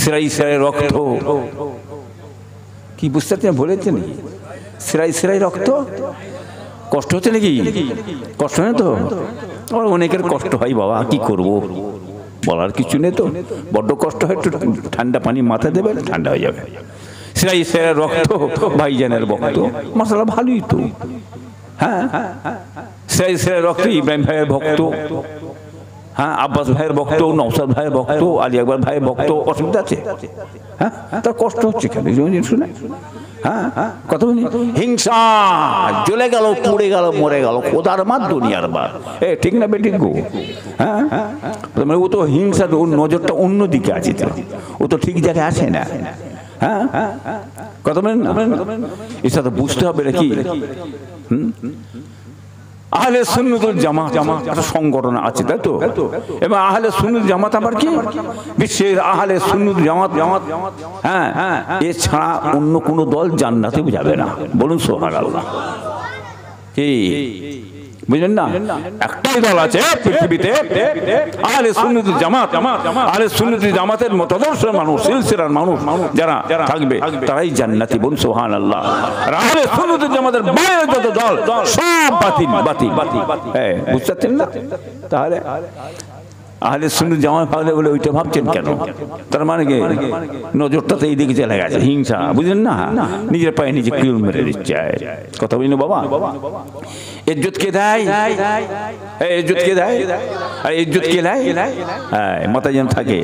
সিরাই সিরাই রক্ত কি বুঝতে পারছেন বলেছেন সিরাই সিরাই রক্ত কষ্ট হচ্ছে নাকি কষ্ট নেই তো অনেকের কষ্ট হয় বাবা কি করব বলার কিছু নেই তো বড্ড কষ্ট হয় একটু ঠান্ডা পানি মাথায় দেবেন ঠান্ডা হয়ে যাবে সিরাই সিরাই রক্ত ভাইজানের ভক্ত মশলা ভালোই তো হ্যাঁ সিরাই সিরাই রক্ত ইব্রাহিম ভাইয়ের ভক্ত হ্যাঁ আব্বাস ভাইয়ের ভক্ত নওশাদ ভাইয়ের ভক্ত আলী আকবর ভাইয়ের ভক্ত অসুবিধা আছে হ্যাঁ তার কষ্ট হচ্ছে কেন শুনে হ্যাঁ কত হিংসা জ্বলে গেল পুড়ে গেল মরে গেল খোদার মার দুনিয়ার বার ঠিক না বেঠিক গো হ্যাঁ ও তো হিংসা ওর নজরটা অন্যদিকে আছে ও তো ঠিক জায়গায় আসে না হ্যাঁ কত এটা তো বুঝতে হবে নাকি আহলে সুন্নাতুল জামাত একটা সংগঠন আছে তাই তো এবং আহলে সুন্নাত জামাত আবার কি বিশ্বের আহলে সুন্নাত জামাত হ্যাঁ এছাড়া অন্য কোনো দল জান্নাতে যাবে না বলুন সুবহানাল্লাহ কি বুঝলেন না একটাই দল আছে পৃথিবীতে আহলে সুন্নাতুল জামাত আহলে সুন্নাতুল জামাতের মতাদর্শ মানুষ সিলসিলার মানুষ যারা থাকবে তারাই জান্নাতি বলুন সুবহানাল্লাহ আর আহলে সুন্নাতুল জামাতের বাইরে যত দল সব বাতিল হ্যাঁ বুঝতে পারছেন না তাহলে আহলে সুন্নাত জামাত পাগলে বলে ওইটা ভাবছেন কেন তার মানে কি নজরটা তো এইদিকে চলে গেছে হিংসা বুঝলেন না নিজের পায়ে নিজে কিল মেরে দিচ্ছে কথা বুঝলেন বাবা ইজ্জত কে দেয় ইজ্জত কে দেয় আর ইজ্জত কে দেয় হ্যাঁ মাথায় যেন থাকে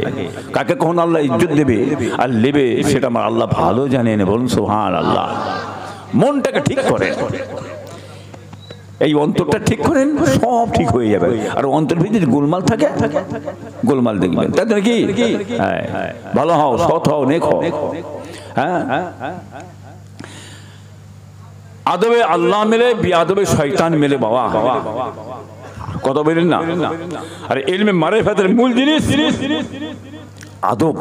কাকে কখন আল্লাহ ইজ্জত দেবে আর নেবে সেটা আমার আল্লাহ ভালো জানেন বলুন সুবহানাল্লাহ মনটাকে ঠিক করে এই অন্তরটা ঠিক করেন সব ঠিক হয়ে যাবে আর অন্তর ভিতরে গোলমাল থাকে গোলমাল দেখবেন তাই নাকি হ্যাঁ ভালো হও সৎ হও নেক হও হ্যাঁ আদবে আল্লাহ মেলে বিআদবে শয়তান মেলে বাবা কথা বলেন না আর ইলমে মারিফাতের মূল জিনিস আদব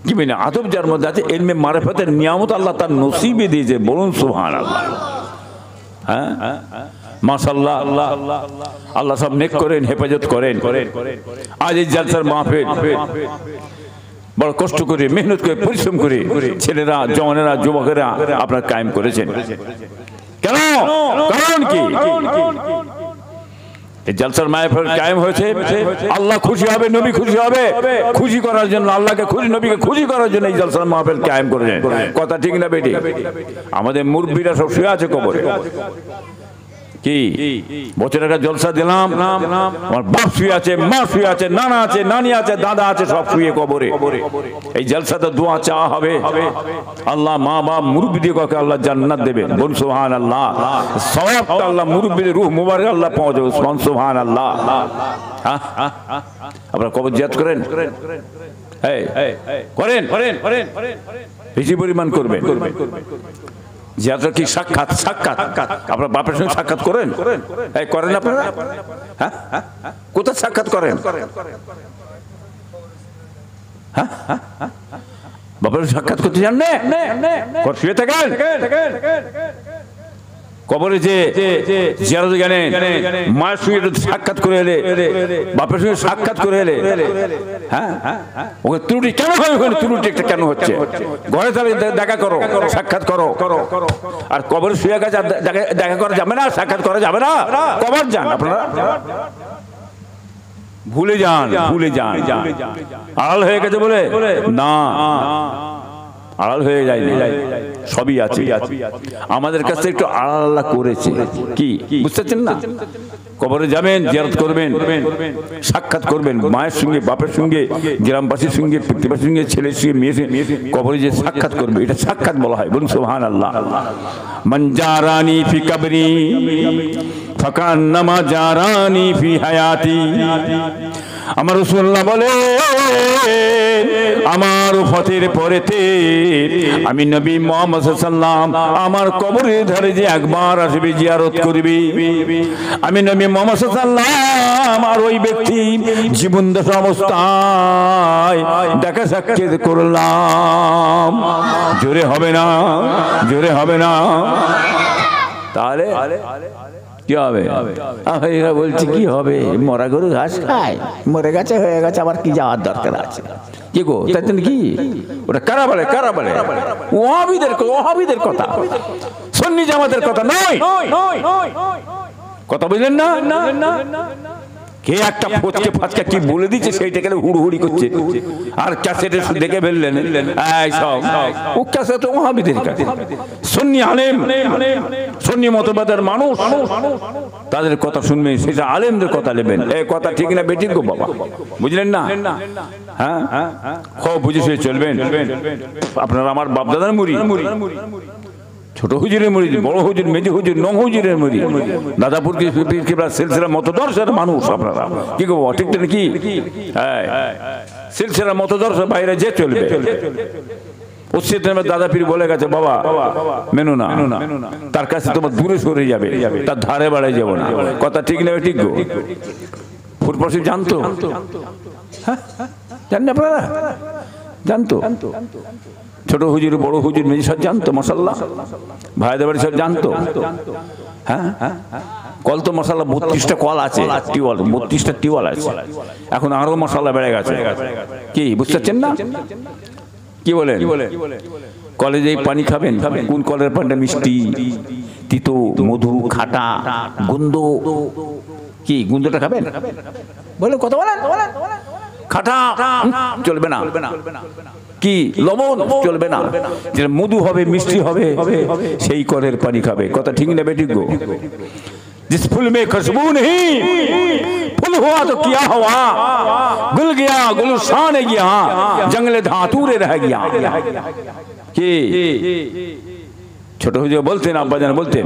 কি বলেন আদব যার মধ্যে আছে ইলমে মারিফাতের নিয়ামত আল্লাহ তার নসিবে দিয়েছে বলুন সুবহানাল্লাহ হ্যাঁ মাশাআল্লাহ আল্লাহ সব নেক করেন হেফাজত করেন আজ এই জালসার মাহফিল বড় কষ্ট করে মেহনত করে পরিশ্রম করে ছেলেরা জওয়ানেরা যুবকেরা আপনারা কায়েম করেছেন কেন কারণ কি এই জালসার মাহফিল কায়েম হয়েছে আল্লাহ খুশি হবে নবী খুশি হবে খুশি করার জন্য আল্লাহকে খুশি নবীকে খুশি করার জন্য এই জালসার মাহফিল কায়েম করেছেন কথা ঠিক না বেটি আমাদের মুরব্বিরা সব শুয়ে আছে কবরে কি বছর একটা জলসা দিলাম আমার বাপ শুয়ে আছে মা শুয়ে আছে নানা আছে নানি আছে দাদা আছে সব শুয়ে কবরে এই জলসাতে দোয়া চাওয়া হবে আল্লাহ মা বাপ মুরব্বিদেরকে আল্লাহ জান্নাত দেবেন বল সুবহানাল্লাহ সওয়াবটা আল্লাহ মুরব্বিদের রূহ মুবারক আল্লাহ পৌঁছাবে সুবহানাল্লাহ আপনারা কবর জিয়ারত করেন করেন বেশি পরিমাণ করবেন জিয়ারত কি সাক্ষাৎ আপনার বাপের সঙ্গে সাক্ষাৎ করেন করেন আপনারা হ্যাঁ কোথায় সাক্ষাৎ করেন হ্যাঁ বাপের সাক্ষাৎ করতে যান না শুয়ে থাকেন কবরে যে জিয়ারত গেলেন মায়ের সঙ্গে সাক্ষাৎ করে এলে বাপের সঙ্গে সাক্ষাৎ করে এলে হ্যাঁ ওখানে ত্রুটি কেন হয় ওখানে ত্রুটি একটা কেন হচ্ছে ঘরে তাহলে দেখা করো সাক্ষাৎ করো আর কবরে শুয়ে গেছে দেখা করা যাবে না সাক্ষাৎ করা যাবে না কবর যান আপনারা ভুলে যান আড়াল হয়ে গেছে বলে না আড়াল হয়ে যায়নি সবই আছে আমাদের কাছে একটু আড়াল আল্লাহ করেছে কি বুঝতে পারছেন না কবরে যাবেন জিয়ারত করবেন সাক্ষাৎ করবেন মায়ের সঙ্গে বাপের সঙ্গে গ্রামবাসীর সঙ্গে প্রতিবাসীর সঙ্গে ছেলের সঙ্গে মেয়ের সঙ্গে কবরে যে সাক্ষাৎ করবে এটা সাক্ষাৎ বলা হয় বলুন সুবহানাল্লাহ মান জারানি ফি কবরি ফাকান্নামা জারানি ফি হায়াতি আমার রাসূলুল্লাহ বলে আমার ওফাতের পরেতে আমি নবী মুহাম্মদ সাল্লাল্লাহু আমার কবরের ধারে যে একবার আসবে জিয়ারত করবে আমি নবী মুহাম্মদ সাল্লাল্লাহু আমার ওই ব্যক্তি জীবন দশা অবস্থায় দেখা সাক্ষাৎ করলাম জোরে হবে না তাহলে কি হবে? এরা বলছে কি হবে, মরা গরু ঘাস খায়, মরে গেছে হয়ে গেছে, আবার কি যাওয়ার দরকার আছে? কি গো তাই কি ওটা কারা বলে? কারা বলে? ওয়াহাবিদের কথা, সুন্নি জামাতের কথা নয়। কথা বুঝলেন না? কে একটা ফটকে ফাটকা কি বলে দিচ্ছে সেইটা গেলে হুড়হুড়ি করছে, আর ক্যাসেটে দেখে ফেললেন এই সব ও ক্যাসেট ওয়াহাবিদের কাছে। সুন্নি আলেম, সুন্নি মতবাদের মানুষ তাদের কথা শুনবেন, সেটা আলেমদের কথা নেবেন। এই কথা ঠিক না বেঠিক গো বাবা, বুঝলেন না? হ্যাঁ খুব বুঝে সে চলবেন। আপনারা আমার বাপদাদার মুড়ি, ছোট হুজুরের মুড়ি, বড় হুজুর, মেজো হুজুর, নং হুজুরের মুড়ি, দাদাপুর সিলসিলা মতদর্শের মানুষ আপনারা। কি গো ঠিক তো নাকি? হ্যাঁ সিলসিলা মতদর্শ বাইরে যে চলবে। দাদা পীর বলে গেছে বাবা মেনো না, তার কাছে তোমার দূরে সরে যাবে, তার ধারে বাড়ায় যাবো না। কথা ঠিক না ঠিক গো? ফুটপাশে জানতো, জানেন আপনারা? জানতো ছোট হুজুর, বড় হুজুর, মেজি সব জানতো, মশাল্লাহ ভাইদের বাড়ি সব জানতো। হ্যাঁ কল তো মশাল্লাহ 32টা কল আছে, টিউবওয়েল 32টা টিউবওয়েল আছে। এখন আরো মশাল্লাহ বেড়ে গেছে। কি বুঝতে পারছেন না? কি বলেন? কলেজে পানি খাবেন, কোন কলের পানিটা মিষ্টি, তিতো, মধু, খাটা, গন্ধ? কি গন্ধটা খাবেন? বলে কথা বলেন, খাটা চলবে না, কি লবণ চলবে না, যেটা মধু হবে, মিষ্টি হবে, সেই কলের পানি খাবে। কথা ঠিক না বেঠিক গো? जिस फूल में खुशबू नहीं, फूल हुआ तो क्या हुआ, गुल गया गुलशान गया, जंगले धातुरे रह गया। कि ছোট হুজুর বলতেন, আব্বাজান বলতেন,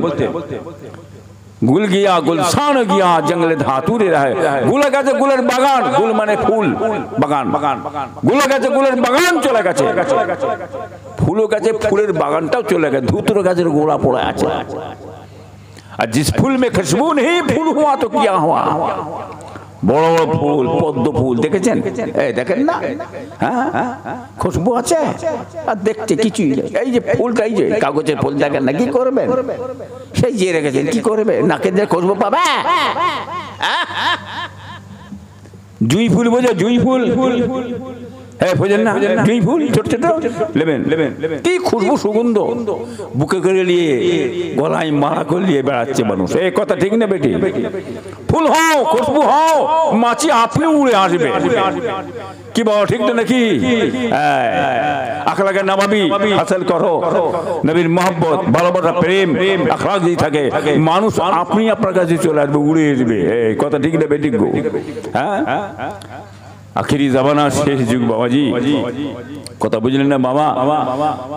গুল গিয়া গুলশান গিয়া জঙ্গলে ধাতুরে রহে। গুল গেছে গুলের বাগান, গুল মানে ফুল বাগান, গুল গেছে গুলের বাগান চলে গেছে, ফুলও গেছে ফুলের বাগানটাও চলে গেছে, ধুতুর গাছের গোড়া পড়ে আছে। আর जिस फूल में खुशबू नहीं, फूल हुआ तो क्या हुआ। বড় বড় ফুল, পদ্ম ফুল দেখেছেন? এই দেখেন না, হ্যাঁ খুশবু আছে আর দেখতে কিছুই নেই। এই যে ফুলটা, এই যে কাগজের ফুল দেখেন না, কি করবেন? সেই যে রেখেছেন, কি করবে? নাকে দিয়ে খুশবু পাবে? জুঁই ফুল বোঝো? জুঁই ফুল, হ্যাঁ বোঝেন না? জুঁই ফুল ছোট ছোট লেবেন, কি খুশবু, সুগন্ধ, বুকে করে নিয়ে গলায় মালা করে নিয়ে বেড়াচ্ছে মানুষ। এই কথা ঠিক না বেটি? ফুল হও, খুশবু হও, মাছি আপনি উড়ে আসবে। কি বাবা ঠিক তো নাকি? আখলাকে নববী হাসিল করো, নবীর মহব্বত, ভালোবাসা, প্রেম, আখলাক যদি থাকে, মানুষ আপনি আপনার কাছে চলে আসবে, উড়ে আসবে। এই কথা ঠিক না বেটি গো? হ্যাঁ আখিরি জামানা, শেষ যুগ বাবাজি। কথা বুঝলেন না বাবা?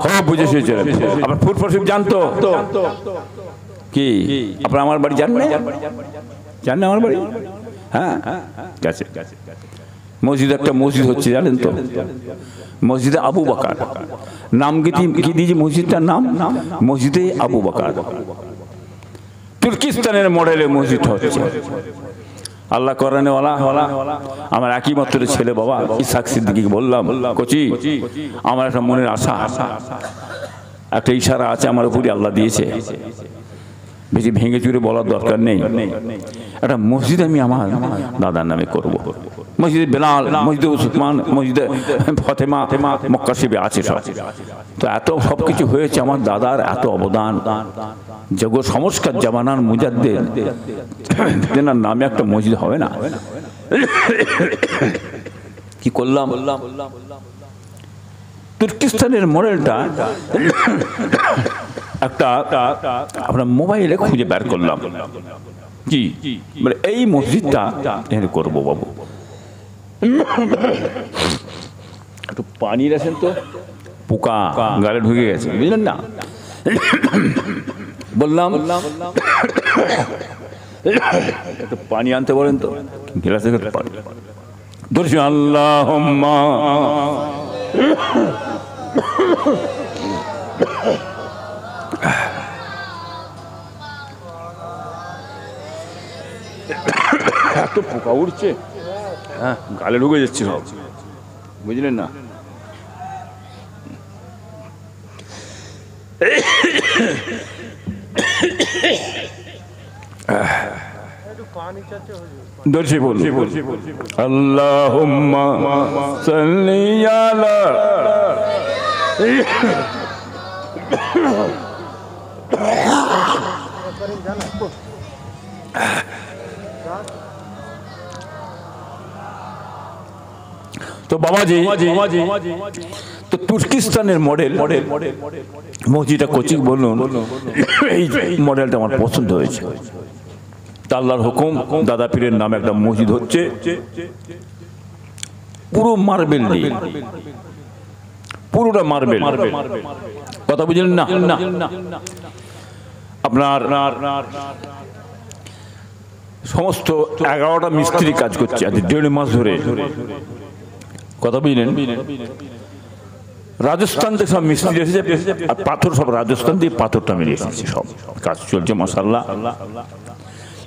খুব বুঝে সে চলে। আপনার ফুড ফরশিপ জানতো কি? আপনার আমার বাড়ি জান না? জান না আমার বাড়ি? হ্যাঁ গেছে। মসজিদ, একটা মসজিদ হচ্ছে জানেন তো, মসজিদে আবু বকর নাম। কি দিয়েছে মসজিদটার নাম? মসজিদে আবু বকর। তুর্কিস্তানের মডেলে মসজিদ হচ্ছে। আল্লাহ কোরআনে ওয়ালা, আমার একই মাত্র ছেলে বাবা ইসহাক সিদ্দিকীকে বললাম, কোচি আমার একটা মনের আশা, একটা ইশারা আছে আমার উপরে আল্লাহ দিয়েছে, বেশি ভেঙে চুরে বলার দরকার নেই। একটা মসজিদ আমি আমার দাদার নামে করব। মসজিদে বেলাল, মসজিদে উসমান, মসজিদে ফতেমা, মক্কা শরীফে আছে সব। তো এত সব কিছু হয়েছে, আমার দাদার এত অবদান। জগ সংস্কার জামানার মুজাদ্দিদ, তেনার নামে একটা মসজিদ হবে না? কি করলাম, তুর্কিস্তানের মডেলটা একটা আমরা মোবাইলে খুঁজে বের করলাম। কি মানে এই মসজিদটা এখানে করবো বাবু। একটু পানি রাখেন তো, পোকা গালে ঢুকে গেছে, বুঝলেন না? বললাম একটু পানি আনতে বলেন তো, গ্লাসে পানি। দর্শন আল্লাহুম্মা এত পোকা উঠছে, হ্যাঁ গালে ঢুকে যাচ্ছে সব, বুঝলেন না? দর্শি বল আল্লাহুম্মা সাল্লি আলা তো বাবাজি তো তুর্কিস্তানের মডেল মসজিদটা কোচিং বলুন, এই মডেলটা আমার পছন্দ হয়েছে। আল্লাহর হুকুম, দাদা পীরের নামে একটা মসজিদ হচ্ছে, পুরো মার্বেল দিয়ে, পুরোটা মার্বেল। কথা বুঝলেন না? আপনার সমস্ত 11টা মিস্ত্রি কাজ করছে আজ 1.5 মাস ধরে। কথা বুঝলেন? রাজস্থান থেকে সব মিস্ত্রি এসেছে, আর পাথর সব রাজস্থান দিয়ে পাথরটা মিলে এসেছে, সব কাজ চলছে মাশাআল্লাহ।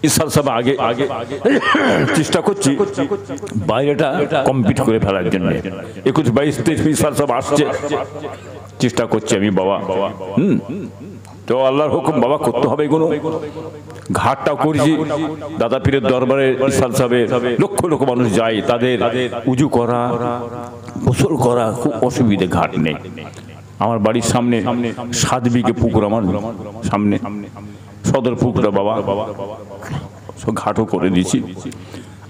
ইসাল সব আগে চেষ্টা করছি বাইরেটা কমপ্লিট করে ফেলার জন্য। 21, 22, 23 সাল সব আসছে, চেষ্টা করছি আমি বাবা। তো আল্লাহর হুকুম বাবা করতে হবে এগুলো। ঘাটটাও করেছি দাদা পীরের দরবারে। ইসাল সাহেব লক্ষ লক্ষ মানুষ যায়, তাদের উজু করা, গোসল করা খুব অসুবিধে, ঘাট নেই। আমার বাড়ির সামনে 7 বিঘে পুকুর, আমার সামনে সদর পুকুরটা বাবা, সব ঘাটও করে দিয়েছি।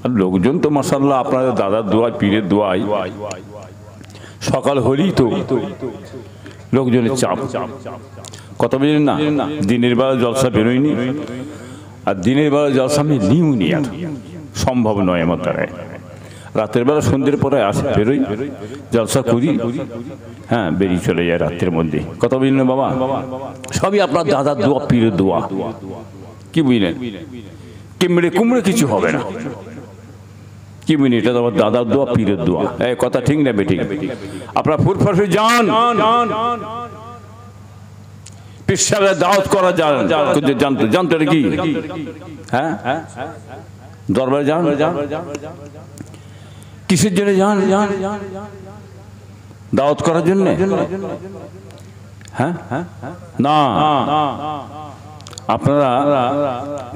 আর লোকজন তো মাশাআল্লাহ আপনাদের দাদার দোয়া, পীরের দোয়াই, সকাল হলেই তো লোকজনের চাপ। কথা বুঝলেন না? দিনের বেলা জলসা বেরোয়নি, আর দিনের বেলা জলসা আমি নিউনি, আর সম্ভব নয় আমার দ্বারায়। রাতের বেলা সন্ধ্যের পরে আসে, বেরোই, জলসা করি, হ্যাঁ বেরিয়ে চলে যায় রাতের মধ্যে। কথা বুঝলেন বাবা? সবই আপনার দাদার দোয়া, পীরের দোয়া। কি বুঝলেন? কিমড়ে কুমড়ে কিছু হবে না। কি বুঝলেন? এটা তো আমার দাদার দোয়া, পীরের দোয়া। এই কথা ঠিক না বেঠিক? আপনার ফুরফাসে যান, পিসাবের দাওয়াত করা যান, জানতো কি? হ্যাঁ, দরবারে যান। কিসের জন্য যান? দাওয়াত করার জন্য? হ্যাঁ না, আপনারা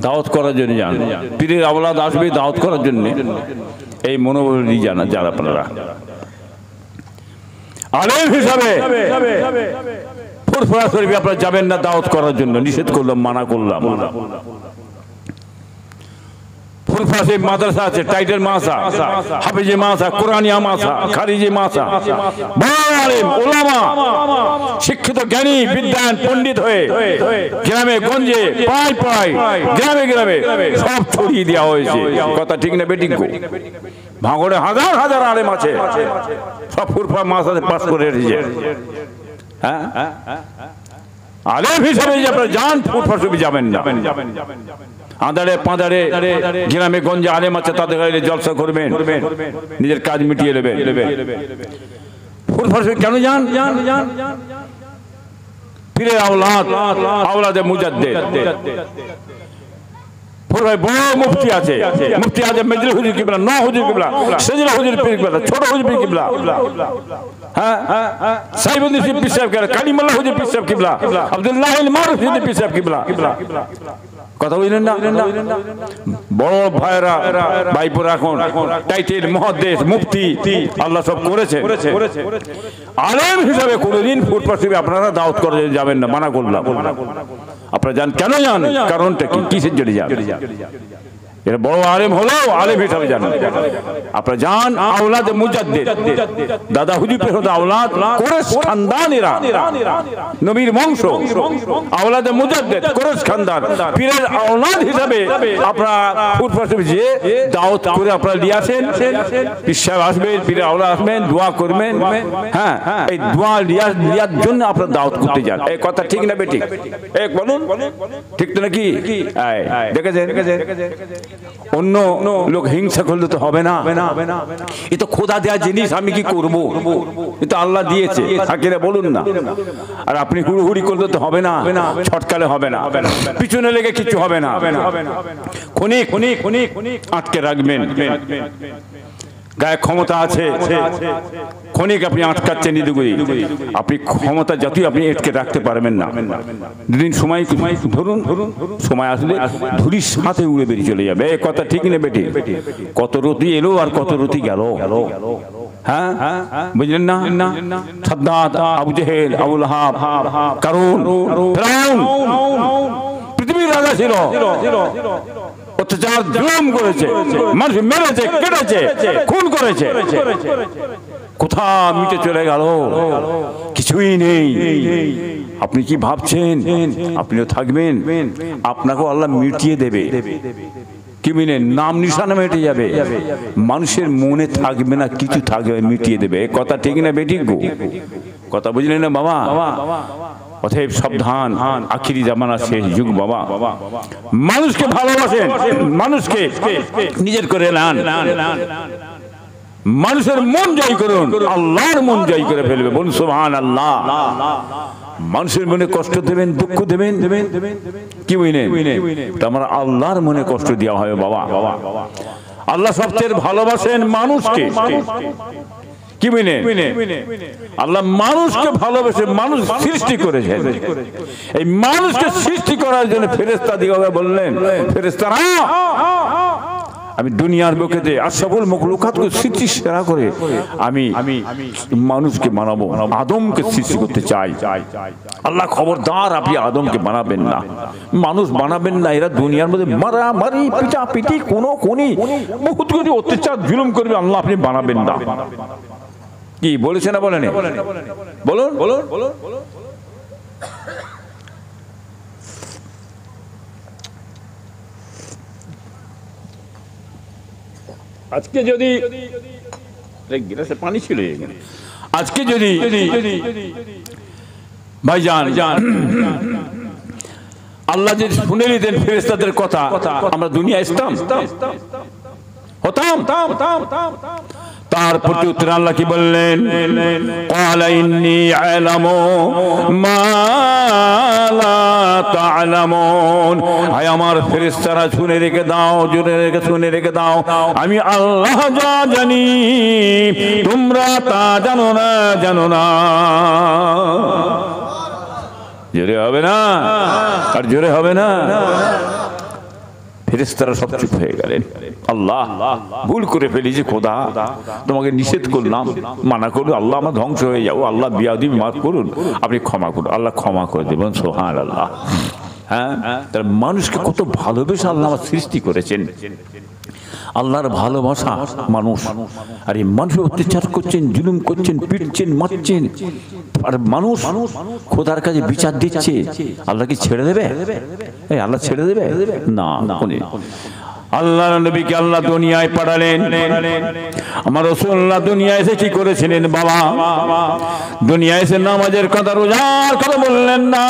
দাওয়াত করার জন্য যান। পীরের আওলাদ আসবে দাওয়াত করার জন্য, এই মনোবল নিয়ে যান। যান আপনারা আলেম হিসাবে ফুরফুরা শরীফে আপনারা যাবেন না দাওয়াত করার জন্য, নিষেধ করলাম, মানা করলাম। ফুরফুরা শরীফ মাদ্রাসা আছে, টাইটেল মাসা, হাফেজে মাসা, কোরআনিয়া মাসা, খারিজি মাসা, বড় আলেম উলামা, শিক্ষিত জ্ঞানী বিদ্বান পণ্ডিত হয়ে গ্রামে গঞ্জে পাড়ায় পাড়ায় গ্রামে গ্রামে সব ছড়িয়ে দেওয়া হয়েছে। কথা ঠিক না বেঠিক? ভাঙড়ে হাজার হাজার আলেম আছে, সব ফুরফুরা মাসাতে পাস করে এসেছে। হ্যাঁ, আলেম হিসাবে আপনারা যান, ফুরফুরা শরীফে যাবেন না। আঁধারে পাঁধারে গ্রামে গঞ্জে আলেম আছে, তাদের জলসা করবেন, নিজের কাজ মিটিয়ে নেবেন। ফুরফুরা শরীফে কেন যান? পীরের আওলাদ, আওলাদে মুজাদ্দিদ। বড় মুফতি আছে, মুফতি আজম মেজর হুজুর কিবলা, ন হুজুর কিবলা, সেজরা হুজুর পীর কিবলা, ছোট হুজুর পীর কিবলা, হ্যাঁ সাইবুদ্দিন পীর সাহেব কিবলা, কালিমুল্লাহ হুজুর পীর সাহেব কিবলা, আব্দুল্লাহ আল মারুফ হুজুর পীর সাহেব কিবলা। কথা বুঝলেন না? বড় ভাইরা ভাইপুর এখন টাইটেল মুহাদ্দিস, মুফতি, আল্লাহ সব করেছে। আলেম হিসাবে কোনোদিন ফুরফুরা শরীফে আপনারা দাওয়াত করে যাবেন না, মানা করলাম। আপনারা যান, কেন যান? কারণটা কি? কিসের জন্য যান? এরা বড় আলেম হলেও আলেম হিসাবে যান। আপনারা যান আওলাদে মুজাদ্দিদ, দাদা হুজুরের আওলাদ, কুরাইশ খানদানেরা, নবীর বংশ, আওলাদে মুজাদ্দিদ, কুরাইশ খানদান, পীরের আওলাদ হিসাবে আপনারা ফুরফুরা শরীফে যে দাওয়াত করে আপনারা নিয়ে আসেন। পীর সাহেব আসবেন, পীরের আওলাদ আসবেন, দোয়া করবেন। হ্যাঁ, এই দোয়া লিয়ার জন্য আপনারা দাওয়াত করতে যান। এই কথা ঠিক না বেঠিক? এক বলুন, ঠিক তো নাকি? দেখেছেন? অন্য লোক হিংসা করলে তো হবে না। এ তো খোদা দেওয়া জিনিস, আমি কি করব? এ তো আল্লাহ দিয়েছে, সাকিরা বলুন না। আর আপনি হুড়ুহুড়ি করলে তো হবে না, ছটকালে হবে না, পিছনে লেগে কিছু হবে না। খনিক আটকে রাখবেন। গায়ে ক্ষমতা আছে, ক্ষণিক আপনি আটকাচ্ছেন ইঁদুরগুলি, আপনি ক্ষমতা যতই আপনি এটকে রাখতে পারবেন না। দুদিন সময় ধরুন, সময় আসলে ধুলির সাথে উড়ে বেরিয়ে চলে যাবে। এ কথা ঠিক না বেটি? কত রতি এলো আর কত রতি গেল। হ্যাঁ, বুঝলেন না? সাদ্দাত, আবু জেহেল, আবু লাহাব, কারুন, ফিরআউন পৃথিবীর রাজা ছিল, অত্যাচার জুলুম করেছে, মানুষ মেরেছে, কেটেছে, খুন করেছে। কোথা মিটে চলে গেল? কিছুই নেই। আপনি কি ভাবছেন আপনিও থাকবেন? আপনাকেও আল্লাহ মিটিয়ে দেবে। কি মিনে নাম নিশানা মেটে যাবে, মানুষের মনে থাকবে না, কিছু থাকবে, মিটিয়ে দেবে। কথা ঠিক না বেটি গো? কথা বুঝলেন না বাবা? অতএব সাবধান, আখিরি জামানা শেষ যুগ বাবা। মানুষকে ভালোবাসেন, মানুষকে নিজের করে নেন, মানুষের মন জয় করুন, আল্লাহর মন জয় করে ফেলবে। বলুন সুবহানাল্লাহ। মানুষের মনে কষ্ট দেবেন, দুঃখ দেবেন, কি বুঝলেন? আমার আল্লাহর মনে কষ্ট দেওয়া হয় বাবা। আল্লাহ সবচেয়ে ভালোবাসেন মানুষকে, কি বুঝলেন? আল্লাহ মানুষকে ভালোবেসে মানুষ সৃষ্টি করেছেন। এই মানুষকে সৃষ্টি করার জন্য ফেরেশতা দিগকে বললেন, ফেরেশতারা আমি দুনিয়ার বুকেতে আশরাফুল মাখলুকাতকে সৃষ্টি সেরা করে আমি মানুষকে বানাবো, আদমকে সৃষ্টি করতে চাই। আল্লাহ খবরদার আপনি আদমকে বানাবেন না, মানুষ বানাবেন না। এরা দুনিয়ার মধ্যে মারামারি, পিটাপিটি, কোনি বহুত কিছু অত্যাচার জুলুম করবে, আল্লাহ আপনি বানাবেন না। কি বলেছে না বলেন? বলুন বলুন। আজকে যদি গিলাসে পানি ছিল, আজকে যদি ভাইজান আল্লাহ যদি শুনে নিতেন ফেরেশতাদের কথা, আমরা দুনিয়া আসতাম, হতাম। তার প্রতি উত্তর আল্লাহ কি বললেন? ক্বালা ইন্নী আ'লামু মা লা তা'লামুন। হায় আমার ফেরেশতারা শুনে রেখে দাও, শুনে রেখে দাও, আমি আল্লাহ যা জানি তোমরা তা জানো না। জোরে হবে না? আর জোরে হবে না? ফেরেশতারা সব চুপ হয়ে গেলেন। আল্লাহ ভুল করে ফেলেছি খোদা, তোমাকে নিষেধ করলাম, মানা করুন, আল্লাহ আমার ধ্বংস হয়ে যাবো, আল্লাহ বিয়াদি মাফ করুন, আপনি ক্ষমা করুন। আল্লাহ ক্ষমা করে দেবেন, সুবহানাল্লাহ। হ্যাঁ, তার মানুষকে কত ভালোবেসে আল্লাহ আমার সৃষ্টি করেছেন। আল্লাহর ভালোবাসা মানুষ, আর এই মানুষ অত্যাচার করছেন, জুলুম করছেন, পিটছেন, মারছেন, আর মানুষ খোদার কাছে বিচার দিচ্ছে। আল্লাহ কি ছেড়ে দেবে? আল্লাহ ছেড়ে দেবে না। আল্লাহর নবীকে আল্লাহ দুনিয়ায় পাঠালেন। আমার রাসূলুল্লাহ দুনিয়ায় এসে কি করেছিলেন বাবা? দুনিয়ায় এসে নামাজের কথা, রোজার কথা বললেন না।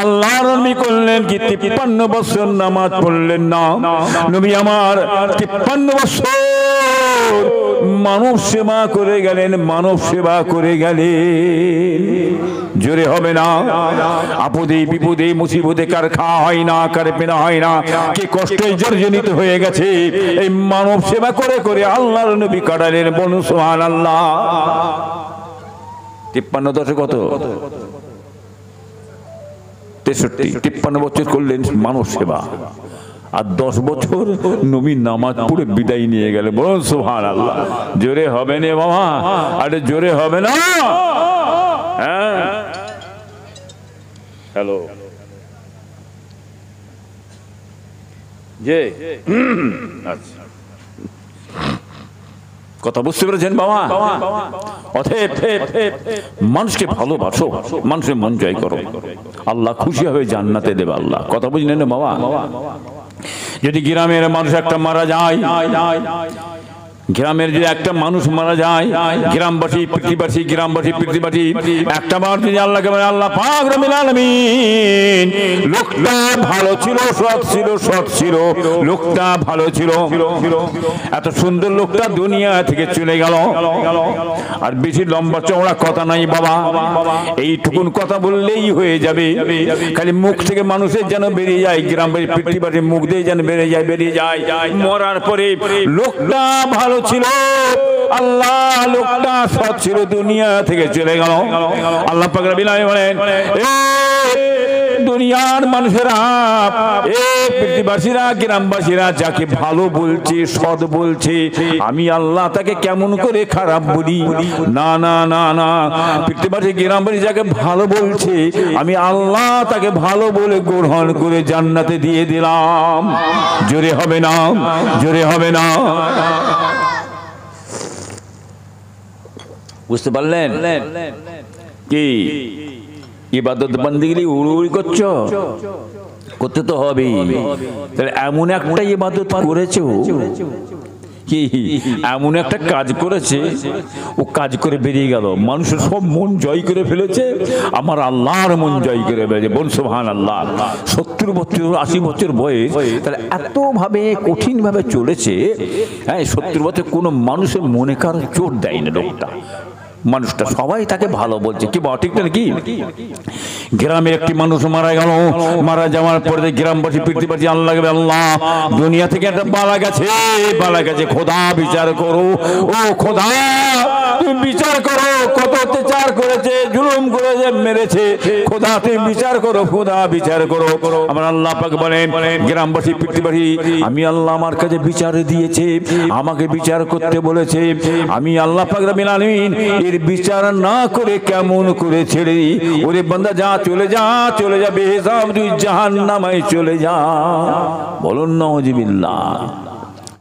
আল্লাহর নবী করলেন কি 53 বছর নামাজ পড়লেন না। নবী আমার 53 বছর মানব সেবা করে গেলেন, মানব সেবা করে গেলেন। জোরে হবে না? আপদে বিপদে মুসিবতে কার খাওয়া হয় না, কার পেনা হয় না, কে কষ্টে জর্জরিত হয়ে গেছে, এই মানব সেবা করে করে আল্লাহর নবী কাটালেন। বলুন সুবহানাল্লাহ। 53 দশে কত? 63। 53 বছর করলেন মানব সেবা, আর 10 বছর নবী নামাজ পড়ে বিদায় নিয়ে গেলে। বলুন সুবহানাল্লাহ। জোরে হবে না বাবা? আরে জোরে হবে না? হ্যাঁ, হ্যালো যে আচ্ছা, কথা বুঝতে পেরেছেন বাবা? অতএব মানুষকে ভালোবাসো, মানুষের মন জয় করো, আল্লাহ খুশি হয়ে জান্নাতে দেবে আল্লাহ। কথা বুঝলেন না বাবা? যদি গ্রামের মানুষ একটা মারা যায়, গ্রামের যদি একটা মানুষ মারা যায়, গ্রামবাসী পৃথিবীবাসী একটা বার যদি আল্লাহকে বলে, আল্লাহ পাক রব্বুল আলামিন, লোকটা ভালো ছিল, সৎ ছিল, লোকটা ভালো ছিল, এত সুন্দর লোকটা দুনিয়া থেকে চলে গেল। আর বেশি লম্বা চওড়া কথা নাই বাবা, এইটুকুন কথা বললেই হয়ে যাবে। খালি মুখ থেকে মানুষের যেন বেরিয়ে যায়, গ্রামবাসী পৃথিবীবাসীর মুখ দিয়ে যেন বেরিয়ে যায়। মরার পরে লোকটা ভালো ভালো ছিল, আল্লাহ লোকটা সৎ ছিল, দুনিয়া থেকে চলে গেল। আল্লাহ পাক রব্বুল আলামিন বলেন, দুনিয়ার মানুষেরা, পৃথিবীবাসীরা, গ্রামবাসীরা যাকে ভালো বলছে, সৎ বলছে, আমি আল্লাহ তাকে কেমন করে খারাপ বলি? না না না না, পৃথিবীবাসী গ্রামবাসী যাকে ভালো বলছে, আমি আল্লাহ তাকে ভালো বলে গ্রহণ করে জান্নাতে দিয়ে দিলাম। জোরে হবে না, জোরে হবে না। বুঝতে পারলেন কি? ইবাদত বন্দেগি উড়ি করছো, করতে তো হবে। তাহলে এমন একটা ইবাদত করেছো, কি এমন একটা কাজ করেছে, ও কাজ করে বেরিয়ে গেল, মানুষের সব মন জয় করে ফেলেছে, আমার আল্লাহর মন জয় করে ফেলেছে। বল সুবহানাল্লাহ। 70 বছর 80 বছর বয়স, তাহলে এত ভাবে কঠিন ভাবে চলেছে। হ্যাঁ, 70 বছর কোনো মানুষের মনে কারো চোট দেয়নি লোকটা, মানুষটা সবাই তাকে ভালো বলছে। কি বল, ঠিক না? কি গ্রামে একটি মানুষ মারা গেল, মারা যাওয়ার পরে গ্রামবাসী পৃথিবীবাসী আল্লাহ, আল্লাহ দুনিয়া থেকে একটা বালা গেছে, বালা গেছে, খোদা বিচার করো, ও খোদা তুমি বিচার করো, কত অত্যাচার করেছে, জুলুম করেছে, মেরেছে, খোদা তুমি বিচার করো, খোদা বিচার করো। আমার আল্লাহ পাক বলেন, গ্রামবাসী পৃথিবীবাসী, আমি আল্লাহ আমার কাছে বিচার দিয়েছে, আমাকে বিচার করতে বলেছে, আমি আল্লাহ পাক রব্বুল আলামিন এর বিচার না করে কেমন করে ছেড়ে দিই? ওরে বান্দা যা, চলে যা, চলে যা, বেহিসাব তুই জাহান্নামে চলে যা। বলুন নাউযুবিল্লাহ।